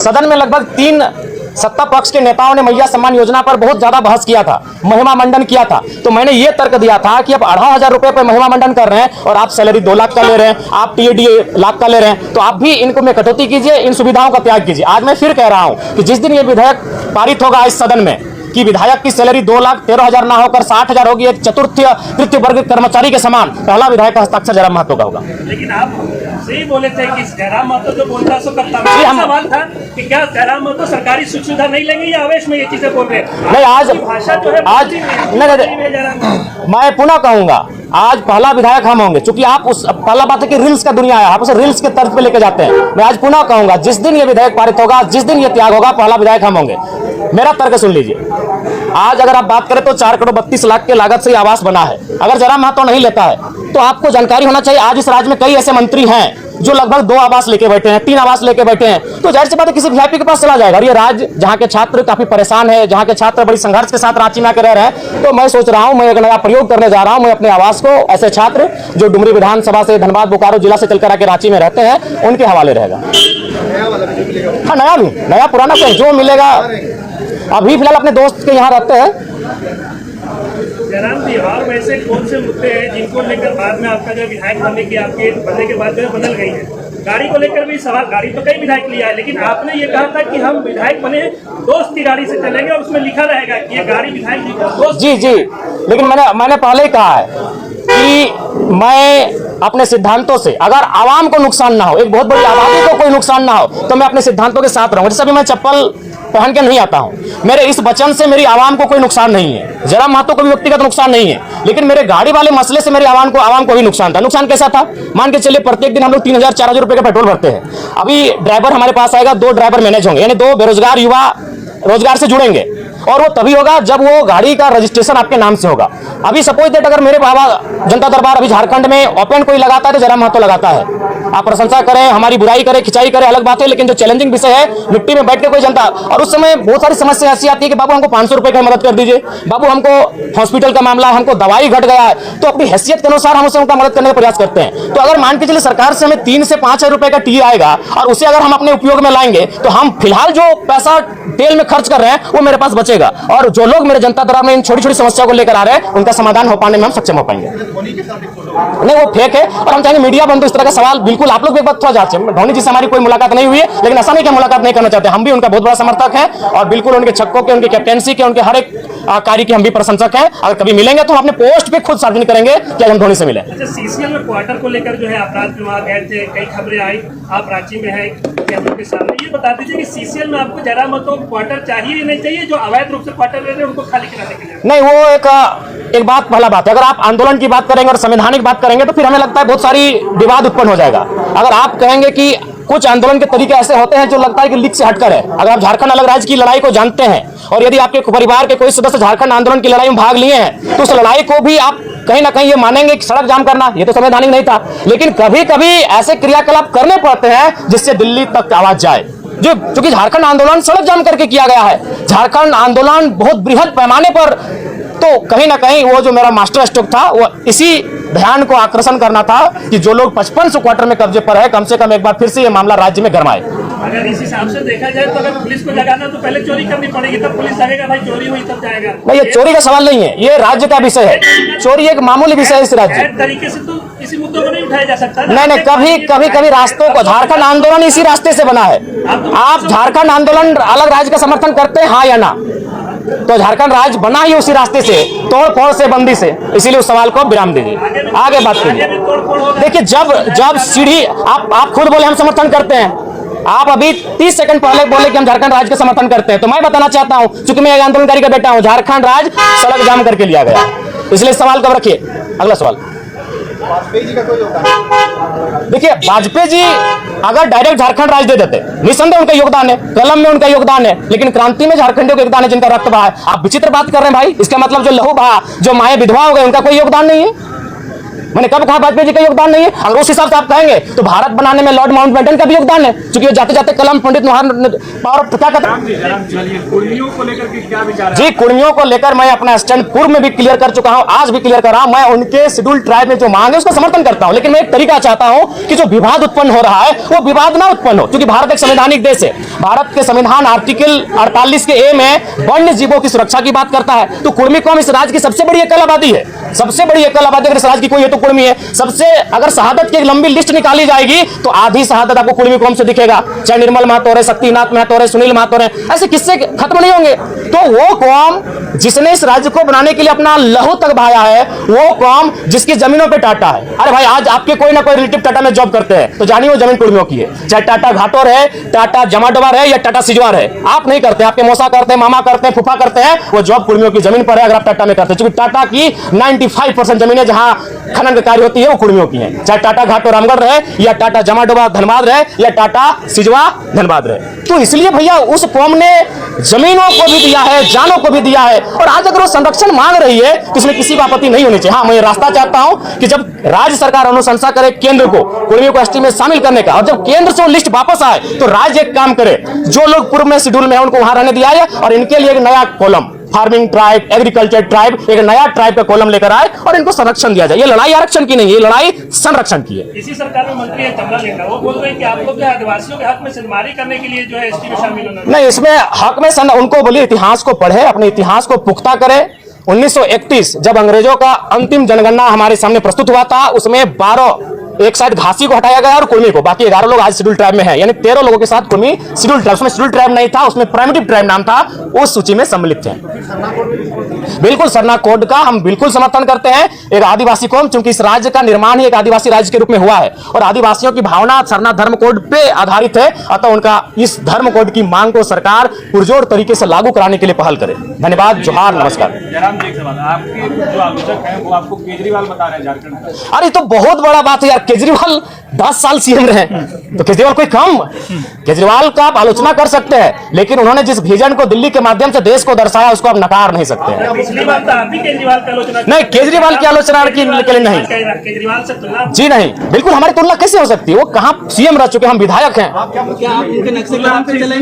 सदन में लगभग 3 सत्ता पक्ष के नेताओं ने मैया सम्मान योजना पर बहुत ज्यादा बहस किया था, महिमा मंडन किया था। तो मैंने ये तर्क दिया था कि अब 2500 रुपए पर महिमा मंडन कर रहे हैं और आप सैलरी 2 लाख का ले रहे हैं, आप टीएडी लाख का ले रहे हैं, तो आप भी इनको में कटौती कीजिए, इन सुविधाओं का त्याग कीजिए। आज मैं फिर कह रहा हूं कि जिस दिन ये विधेयक पारित होगा इस सदन में कि विधायक की सैलरी 2,13,000 ना होकर 60,000 होगी, एक चतुर्थ तृतीय वर्ग कर्मचारी के समान, पहला विधायक का हस्ताक्षर जयराम महतो का होगा। लेकिन आप सही बोले थे कि जयराम महतो जो बोलता है सो करता है। सवाल था कि क्या जयराम महतो सरकारी सुख सुविधा नहीं लेंगे या आवेश में ये चीजें बोल रहे हैं? नहीं, आज भाषा जो है मैं पुनः कहूंगा, आज पहला विधायक हम होंगे, क्योंकि आप उस पहला बात है कि रील्स का दुनिया है, आप उसे रील्स के तर्ज पे लेके जाते हैं। मैं आज पुनः कहूंगा, जिस दिन ये विधेयक पारित होगा, जिस दिन ये त्याग होगा, पहला विधायक हम होंगे। मेरा तर्क सुन लीजिए। आज अगर आप बात करें तो 4 करोड़ 32 लाख के लागत से आवास बना है। अगर जयराम महतो नहीं लेता है तो आपको जानकारी होना चाहिए, आज इस राज्य में कई ऐसे मंत्री हैं जो लगभग 2 आवास लेके बैठे हैं, 3 आवास लेके बैठे हैं। तो जाहिर सी बात है किसी वीआईपी के पास चला जाएगा। और ये राज्य जहां के छात्र काफी परेशान है, जहां के छात्र बड़ी संघर्ष के साथ रांची में आकर रह रहे हैं, तो मैं सोच रहा हूं, मैं एक नया प्रयोग करने जा रहा हूं। मैं अपने आवास को ऐसे छात्र जो डुमरी विधानसभा से, धनबाद बोकारो जिला से चलकर आके रांची में रहते हैं, उनके हवाले रहेगा। हाँ, नया भी, नया पुराना कोई जो मिलेगा। अभी फिलहाल अपने दोस्त के यहाँ रहते हैं। जयराम बिहार में ऐसे कौन से मुद्दे हैं जिनको लेकर बाद में आपका जो विधायक बनने के बाद जो बदल गई है? गाड़ी को लेकर भी सवाल, गाड़ी तो कई विधायक लिया है, लेकिन आपने ये कहा था कि हम विधायक बने दोस्त की गाड़ी से चलेंगे और उसमें लिखा रहेगा कि ये गाड़ी विधायक जी को दोस्त। जी, लेकिन मैंने पहले ही कहा है कि मैं अपने सिद्धांतों से, अगर आवाम को नुकसान ना हो, एक बहुत बड़ी आबादी को कोई नुकसान ना हो, तो मैं अपने सिद्धांतों के साथ रहूंगा। जैसे अभी मैं चप्पल पहन के नहीं आता हूं, मेरे इस वचन से मेरी आवाम को कोई नुकसान नहीं है, जयराम महतो को भी व्यक्तिगत नुकसान नहीं है, लेकिन मेरे गाड़ी वाले मसले से मेरी आवाम को भी नुकसान था। नुकसान कैसा था? मान के चलिए प्रत्येक दिन हम लोग 3,000-4,000 रुपए का पेट्रोल भरते हैं। अभी ड्राइवर हमारे पास आएगा, 2 ड्राइवर मैनेज होंगे, यानी 2 बेरोजगार युवा रोजगार से जुड़ेंगे, और वो तभी होगा जब वो गाड़ी का रजिस्ट्रेशन आपके नाम से होगा। अभी सपोज दैट अगर मेरे बाबा जनता दरबार अभी झारखंड में ओपन कोई लगाता है तो जयराम महतो लगाता है। आप प्रशंसा करें, हमारी बुराई करें, खिंचाई करें, अलग बात है, लेकिन जो चैलेंजिंग विषय है, मिट्टी में बैठ के कोई जनता, और उस समय बहुत सारी समस्या ऐसी आती है कि बाबू हमको 500 रुपए की मदद कर दीजिए, बाबू हमको हॉस्पिटल का मामला, हमको दवाई घट गया है, तो अपनी हैसियत के अनुसार हम उसे उनका मदद करने का प्रयास करते हैं। तो अगर मान के चलिए सरकार से हमें 3 से 5,000 रुपए का टी आएगा और उसे अगर हम अपने उपयोग में लाएंगे, तो हम फिलहाल जो पैसा तेल में खर्च कर रहे हैं वो मेरे पास बचेगा, और जो लोग मेरे जनता दरबार में इन छोटी छोटी समस्याओं को लेकर आ रहे हैं, उनका समाधान हो पाने में हम सक्षम हो पाएंगे। नहीं, वो फेक है, और हम चाहेंगे मीडिया बंधु इस तरह का सवाल बिल्कुल आप लोग एक बात थोड़ा जांचें। धोनी जी से हमारी कोई मुलाकात नहीं हुई है, लेकिन ऐसा नहीं कि मुलाकात नहीं करना चाहते, हम भी उनका बहुत बड़ा समर्थक है, और बिल्कुल उनके छक्कों के, उनके कैप्टेंसी के, उनके हर एक कार्य के हम भी प्रशंसक हैं। अगर कभी मिलेंगे तो हम अपने पोस्ट पे खुद सार्वजनिक करेंगे कि हम धोनी से मिले। अच्छा, सीसीएल में क्वार्टर को लेकर जो है अपराध विभाग गए थे, कई खबरें आई, आप रांची में है कैमरों के सामने, ये बता दीजिए कि सीसीएल में आपको जयराम महतो क्वार्टर चाहिए या नहीं चाहिए, जो अवैध रूप से क्वार्टर ले रहे हैं उनको खाली कराने के लिए? नहीं, वो एक बात, पहला बात है, अगर आप आंदोलन की बात करेंगे और संवैधानिक बात करेंगे तो फिर हमें लगता है बहुत सारी विवाद उत्पन्न हो जाएगा। अगर आप कहेंगे कि कुछ आंदोलन के तरीके ऐसे होते हैं जो लगता है कि लीक से हटकर है, अगर आप झारखंड अलग राज्य की लड़ाई को जानते हैं और यदि आपके परिवार के कोई सदस्य झारखंड आंदोलन की लड़ाई में भाग लिए हैं, तो उस लड़ाई को भी आप कहीं ना कहीं ये मानेंगे कि सड़क जाम करना ये तो संवैधानिक नहीं था, लेकिन कभी कभी ऐसे क्रियाकलाप करने पड़ते हैं जिससे दिल्ली तक आवाज जाए। जो क्योंकि झारखंड आंदोलन सड़क जाम करके किया गया है, झारखंड आंदोलन बहुत बृहद पैमाने पर, तो कहीं ना कहीं वो जो मेरा मास्टर स्ट्रोक था वो इसी ध्यान को आकर्षण करना था कि जो लोग 5500 क्वार्टर में कब्जे पर है, कम से कम एक बार फिर से ये मामला राज्य में गरमाए। अगर इस हिसाब से देखा जाए तो अगर पुलिस को जगाना तो पहले चोरी करनी पड़ेगी, तब पुलिस जाएगा, भाई चोरी हुई तब जाएगा। नहीं, ये चोरी का सवाल नहीं है, ये राज्य का विषय है। चोरी एक मामूली विषय है इस राज्य तरीके से, तो इसी मुद्दों को नहीं उठाया जा सकता। नहीं, कभी रास्तों को, झारखंड आंदोलन इसी रास्ते से बना है। आप झारखंड आंदोलन अलग राज्य का समर्थन करते हैं, हाँ या ना? तो झारखंड राज्य बना ही उसी रास्ते से, तोड़ फोड़ से, बंदी से, इसीलिए उस सवाल को विराम दीजिए, आगे बात कीजिए। देखिए, जब सीढ़ी आप खुद बोले हम समर्थन करते हैं, आप अभी 30 सेकंड पहले बोले कि हम झारखंड राज्य का समर्थन करते हैं, तो मैं बताना चाहता हूं, चूंकि मैं एक आंदोलनकारी का बेटा हूं, झारखंड राज्य सड़क जाम करके लिया गया, इसलिए सवाल कब रखिए। अगला सवाल, वाजपेयी जी का कोई योगदान? देखिए, वाजपेयी जी अगर डायरेक्ट झारखंड राज्य दे देते, निसंदेह उनका योगदान है, कलम में उनका योगदान है, लेकिन क्रांति में झारखंडियों का योगदान है जिनका रक्त बहा है। आप विचित्र बात कर रहे हैं भाई, इसका मतलब जो लहू बहा, जो माए विधवा हो गए, उनका कोई योगदान नहीं है। मैंने कब कहा वाजपेयी जी का योगदान नहीं है? अगर उस हिसाब से आप कहेंगे तो भारत बनाने में लॉर्ड माउंटबेटन का भी योगदान है, क्योंकि वो जाते जाते कलम पंडित पावर क्या कहते हैं। कुर्मियों को लेकर के क्या विचार है? जी, कुर्मियों को लेकर मैं अपना स्टैंड पूर्व में भी क्लियर कर चुका हूं, आज भी क्लियर कर रहा हूं। मैं उनके शेड्यूल ट्राइब में जो मांग है उसका समर्थन करता हूं, लेकिन मैं एक तरीका चाहता हूं कि जो विवाद उत्पन्न हो रहा है वो विवाद ना उत्पन्न हो, क्योंकि भारत एक संवैधानिक देश है। भारत के संविधान आर्टिकल 48 के ए में वन्य जीवों की सुरक्षा की बात करता है। तो कुर्मी कौम इस राज्य की सबसे बड़ी एकल आबादी है, सबसे बड़ी एकल आबादी अगर इस राज्य की कोई है तो कुर्मी है। सबसे अगर शहादत की एक लंबी लिस्ट निकाली जाएगी तो आधी शहादत आपको कुर्मी कौम से दिखेगा, चाहे निर्मल महतो रहे, शक्तिनाथ महतो रहे, सुनील महतो रहे, ऐसे किस्से खत्म नहीं होंगे। तो वो कौम जिसने इस राज्य को बनाने के लिए अपना लहू तक बहाया है, वो कौम जिसकी जमीनों पे टाटा है। अरे भाई, आज आपके कोई ना कोई रिलेटिव टाटा में जॉब करते हैं तो जानिए वो जमीन कुर्मियों की है, चाहे टाटा घाटोर है, टाटा जमाडोबार है या टाटा सिजवार है। आप नहीं करते, आपके मौसा करते हैं, मामा करते हैं, फूफा करते हैं, वो जॉब कुर्मियों की जमीन पर है। अगर आप टाटा में करते हैं, क्योंकि टाटा की 95% जमीनें जहां खनन का कार्य होती है वो कुर्मियों की है, चाहे टाटा घाटोर रामगढ़ रहे या टाटा जमाडोबा धनबाद रहे या टाटा सिजवा धनबाद रहे। तो इसलिए भैया उस कौम ने जमीनों को भी दिया है, जानों को भी दिया है, और आज अगर वो संरक्षण मांग रही है तो इसमें किसी को आपत्ति नहीं होनी चाहिए। हाँ, मैं ये रास्ता चाहता हूं कि जब राज्य सरकार अनुशंसा करे केंद्र को कुर्मियों को एसटी में शामिल करने का, और जब केंद्र से वो लिस्ट वापस आए तो राज्य एक काम करे, जो लोग पूर्व में शेड्यूल में है उनको वहां रहने दिया जाए और इनके लिए एक नया column farming tribe, agriculture tribe, एक नया ट्राइब का कॉलम लेकर आए और इनको संरक्षण दिया जाए। ये लड़ाई आरक्षण की नहीं है, ये लड़ाई संरक्षण की है। इसी सरकार में मंत्री है कमला लेकर, वो बोल रहे हैं कि आप लोग आदिवासियों के हक में सिंधमारी करने के लिए जो है एसटी में शामिल होना नहीं, इसमें हक में उनको बोलिए इतिहास को पढ़े, अपने इतिहास को पुख्ता करे। 1931 जब अंग्रेजों का अंतिम जनगणना हमारे सामने प्रस्तुत हुआ था, उसमें 12 एक साइड घासी को हटाया गया और कुर्मी को, बाकी 11 लोग आज शेड्यूल ट्राइब में है, यानी 13 लोगों के साथ कुर्मी शेड्यूल ट्राइब, उसमें शेड्यूल ट्राइब नहीं था, उसमें प्राइमिटिव ट्राइब नाम था, उस सूची में सम्मिलित थे। बिल्कुल सरना कोड का हम बिल्कुल समर्थन करते हैं। एक आदिवासी कौम, चूंकि इस राज्य का निर्माण ही एक आदिवासी राज्य के रूप में हुआ है और आदिवासियों की भावना सरना धर्म कोड पे आधारित है, अतः उनका इस धर्म कोड की मांग को सरकार पुरजोर तरीके से लागू कराने के लिए पहल करे। धन्यवाद, जोहार, नमस्कार। जयराम जी, एक सवाल, आपके जो आलोचक हैं वो आपको केजरीवाल बता रहे हैं झारखंड का। अरे तो बहुत बड़ा बात है यार, केजरीवाल 10 साल सीएम रहे तो केजरीवाल कोई कम? केजरीवाल का आप आलोचना कर सकते हैं, लेकिन उन्होंने जिस विजन को दिल्ली के माध्यम से देश को दर्शाया उसको आप नकार नहीं सकते हैं। पिछली बार तो आप भी केजरीवाल की आलोचना नहीं, केजरीवाल की आलोचना के लिए नहीं केजरीवाल से तुलना जी, नहीं, बिल्कुल हमारी तुलना कैसे हो सकती है? वो कहाँ सीएम रह चुके, हम विधायक हैं।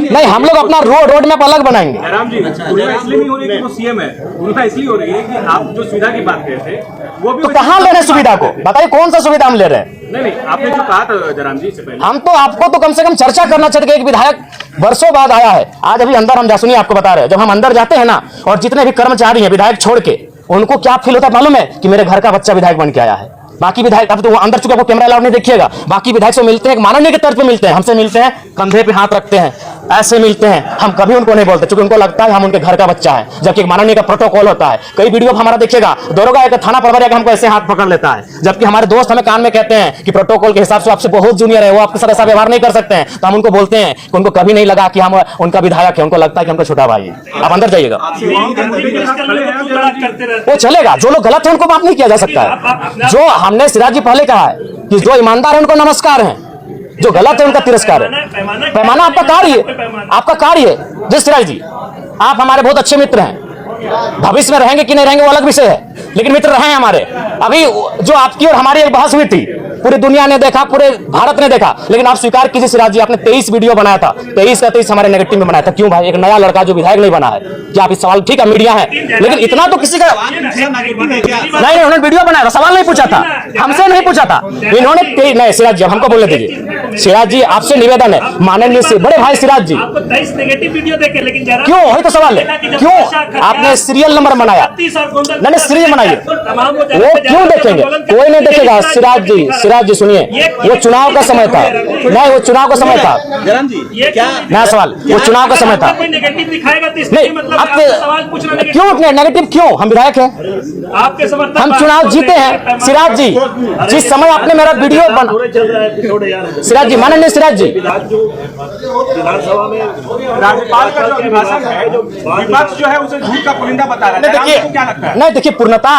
नहीं, हम लोग अपना रोड मैप अलग बनाएंगे। जयराम जी, तुलना इसलिए नहीं हो रही कि वो सीएम है, तुलना इसलिए हो रही है कि आप जो सुविधा की बात कर रहे थे वो भी तो कहाँ ले रहे हैं सुविधा को? बताइए कौन सा सुविधा हम ले रहे हैं? नहीं, आपने जो कहा था जयराम जी से पहले, हम तो आपको तो कम से कम चर्चा करना चाहिए कि एक विधायक वर्षों बाद आया है। आज अभी अंदर हम सुनिए, आपको बता रहे हैं, जब हम अंदर जाते हैं ना, और जितने भी कर्मचारी हैं विधायक छोड़ के, उनको क्या फील होता है मालूम है? कि मेरे घर का बच्चा विधायक बन के आया है। बाकी विधायक, अब तो वो अंदर चुके, आपको कैमरा अलाउड नहीं देखिएगा, बाकी विधायक से मिलते हैं माननीय के तर्ज पे मिलते हैं, हमसे मिलते हैं, कंधे पे हाथ रखते हैं, ऐसे मिलते हैं। हम कभी उनको नहीं बोलते, क्योंकि उनको लगता है हम उनके घर का बच्चा है, जबकि एक माननीय का प्रोटोकॉल होता है। कई वीडियो हमारा देखिएगा, दरोगा एक थाना प्रभारी हमको ऐसे हाथ पकड़ लेता है, जबकि हमारे दोस्त हमें कान में कहते हैं कि प्रोटोकॉल के हिसाब से आपसे बहुत जूनियर है, वो आपके साथ ऐसा व्यवहार नहीं कर सकते हैं। तो हम उनको बोलते हैं कि उनको कभी नहीं लगा कि हम उनका विधायक है, उनको लगता है कि हमको छोटा भाई है। आप अंदर जाइएगा, वो चलेगा। जो लोग गलत है उनको माफ नहीं किया जा सकता है। जो हमने सिराज जी पहले कहा है कि जो ईमानदार है उनको नमस्कार है, जो गलत है उनका तिरस्कार है। पैमाना आपका कार्य है, आपका कार्य है। जिस सिराज जी, आप हमारे बहुत अच्छे मित्र हैं, भविष्य में रहेंगे कि नहीं रहेंगे वो अलग विषय है, लेकिन मित्र रहे हमारे। अभी जो आपकी और हमारी एक बहस हुई थी, पूरी दुनिया ने देखा, पूरे भारत ने देखा, लेकिन आप स्वीकार कीजिए सिराज जी, आपने 23 वीडियो बनाया था, 23 का 23 हमारे नेगेटिव में बनाया था। क्यों भाई? एक नया लड़का जो विधायक नहीं बना है, क्या आप इस सवाल, ठीक है मीडिया है, लेकिन इतना तो किसी का नहीं, उन्होंने वीडियो बनाया, सवाल नहीं पूछा था, हमसे नहीं पूछा था इन्होंने। नहीं सिराज जी, हमको बोलने दीजिए। सिराज जी, आपसे निवेदन है, माननीय से बड़े भाई सिराज जी, क्यों? वही तो सवाल है, क्यों आपने सीरियल नंबर बनाया? नहीं, सीरियल बनाइए, वो क्यों देखेंगे? कोई नहीं देखेगा। सिराज जी सुनिए, वो चुनाव का समय था, नहीं वो चुनाव का समय था। जयराम जी, क्या नया सवाल, वो चुनाव का समय था। नहीं, क्यों नेगेटिव क्यों? हम विधायक हैं, आपके समर्थन, हम चुनाव जीते हैं। सिराज जी, जिस समय आपने मेरा वीडियो बना, सिराज जी, माननीय सिराज जी, विधानसभा में राज्यपाल का जो अभिभाषण है, जो विपक्ष जो है उसे झूठ का पुलिंदा बता रहा है, आपको क्या लगता है? नहीं देखिए, पूर्णता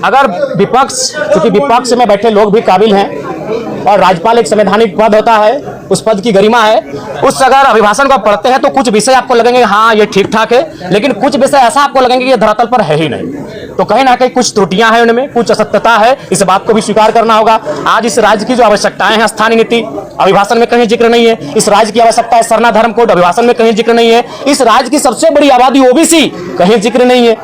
अगर विपक्ष, क्योंकि विपक्ष में बैठे लोग भी काबिल हैं और राज्यपाल एक संवैधानिक पद होता है, उस पद की गरिमा है। उस अगर अभिभाषण को आप पढ़ते हैं तो कुछ विषय आपको लगेंगे हाँ ये ठीक ठाक है, लेकिन कुछ विषय ऐसा आपको लगेंगे कि ये धरातल पर है ही नहीं। तो कहीं ना कहीं कुछ त्रुटियां हैं उनमें, कुछ असत्यता है, इस बात को भी स्वीकार करना होगा। आज इस राज्य की जो आवश्यकताएं हैं, स्थानीय नीति अभिभाषण में कहीं जिक्र नहीं है। इस राज्य की आवश्यकता है सरना धर्म कोड, अभिभाषण में कहीं जिक्र नहीं है। इस राज्य की सबसे बड़ी आबादी ओबीसी, कहीं जिक्र नहीं है।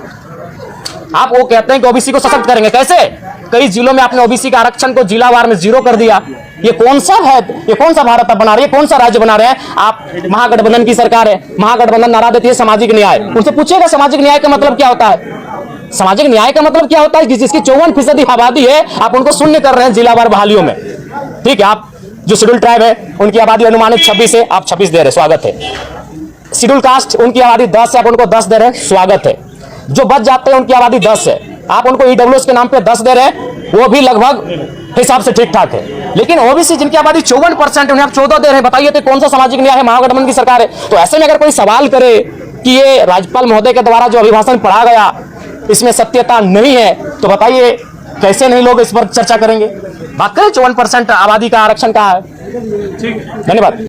आप वो कहते हैं कि ओबीसी को सशक्त करेंगे, कैसे? कई जिलों में आपने ओबीसी के आरक्षण को जिलावार में 0 कर दिया। ये कौन सा है? ये कौन सा भारत आप बना रहे हैं? कौन सा राज्य बना रहे हैं आप? महागठबंधन की सरकार है, महागठबंधन नारा देती है सामाजिक न्याय। उनसे पूछिएगा सामाजिक न्याय का मतलब क्या होता है? सामाजिक न्याय का मतलब क्या होता है? जिसकी 54% आबादी है, आप उनको शून्य कर रहे हैं जिलावार बहालियों में। ठीक है, आप जो शेड्यूल ट्राइब है उनकी आबादी अनुमानित 26 है, आप 26 दे रहे हैं, स्वागत है। शेड्यूल कास्ट उनकी आबादी 10 है, आप उनको 10 दे रहे हैं, स्वागत है। जो बच जाते हैं उनकी आबादी 10 है, आप उनको ईडब्ल्यूएस के नाम पे 10 दे रहे हैं, वो भी लगभग हिसाब से ठीक ठाक है। लेकिन ओबीसी जिनकी आबादी 54% उन्हें आप 14 दे रहे हैं, बताइए तो कौन सा सामाजिक न्याय है? महागठबंधन की सरकार है। तो ऐसे में अगर कोई सवाल करे कि ये राज्यपाल महोदय के द्वारा जो अभिभाषण पढ़ा गया इसमें सत्यता नहीं है, तो बताइए कैसे नहीं लोग इस पर चर्चा करेंगे? बात करें 54% आबादी का आरक्षण कहाँ है। धन्यवाद।